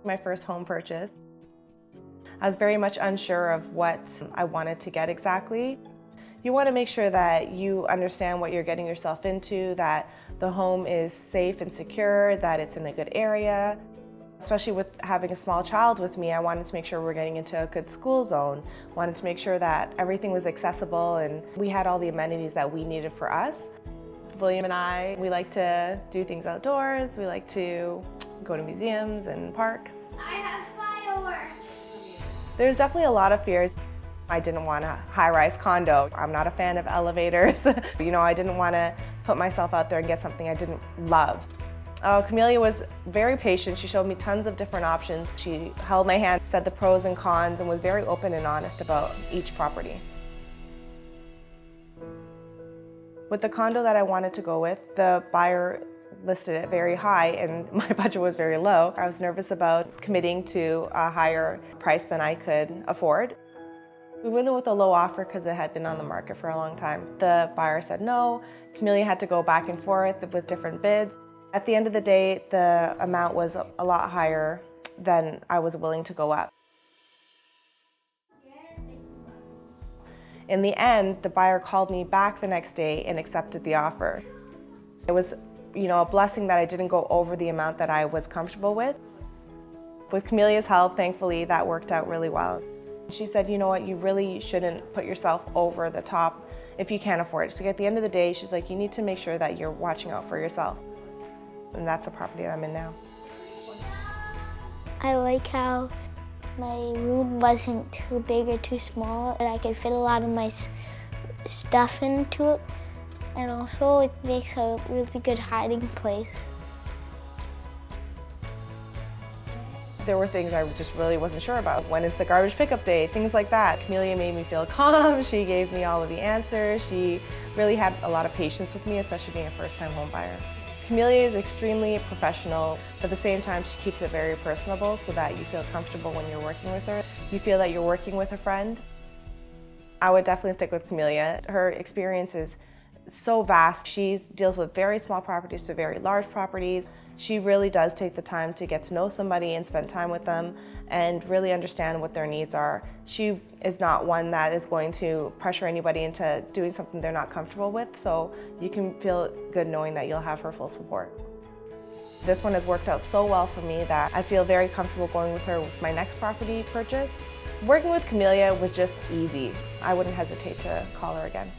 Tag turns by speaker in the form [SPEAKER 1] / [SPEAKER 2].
[SPEAKER 1] My first home purchase. I was very much unsure of what I wanted to get exactly. You want to make sure that you understand what you're getting yourself into, that the home is safe and secure, that it's in a good area. Especially with having a small child with me, I wanted to make sure we're getting into a good school zone. Wanted to make sure that everything was accessible and we had all the amenities that we needed for us. William and I, we like to do things outdoors. We like to go to museums and parks.
[SPEAKER 2] I have fireworks.
[SPEAKER 1] There's definitely a lot of fears. I didn't want a high-rise condo. I'm not a fan of elevators. I didn't want to put myself out there and get something I didn't love. Camelia was very patient. She showed me tons of different options. She held my hand, said the pros and cons, and was very open and honest about each property. With the condo that I wanted to go with, the buyer listed it very high and my budget was very low. I was nervous about committing to a higher price than I could afford. We went in with a low offer because it had been on the market for a long time. The buyer said no. Camelia had to go back and forth with different bids. At the end of the day, the amount was a lot higher than I was willing to go up. In the end, the buyer called me back the next day and accepted the offer. It was, a blessing that I didn't go over the amount that I was comfortable with. With Camelia's help, thankfully, that worked out really well. She said, you know what, you really shouldn't put yourself over the top if you can't afford it. So at the end of the day, she's like, you need to make sure that you're watching out for yourself. And that's the property I'm in now.
[SPEAKER 2] I like how my room wasn't too big or too small, and I could fit a lot of my stuff into it. And also it makes a really good hiding place.
[SPEAKER 1] There were things I just really wasn't sure about. When is the garbage pickup day? Things like that. Camelia made me feel calm. She gave me all of the answers. She really had a lot of patience with me, especially being a first-time home buyer. Camelia is extremely professional, but at the same time she keeps it very personable so that you feel comfortable when you're working with her. You feel that you're working with a friend. I would definitely stick with Camelia. Her experience is so vast. She deals with very small properties to very large properties. She really does take the time to get to know somebody and spend time with them and really understand what their needs are. She is not one that is going to pressure anybody into doing something they're not comfortable with, so you can feel good knowing that you'll have her full support. This one has worked out so well for me that I feel very comfortable going with her with my next property purchase. Working with Camelia was just easy. I wouldn't hesitate to call her again.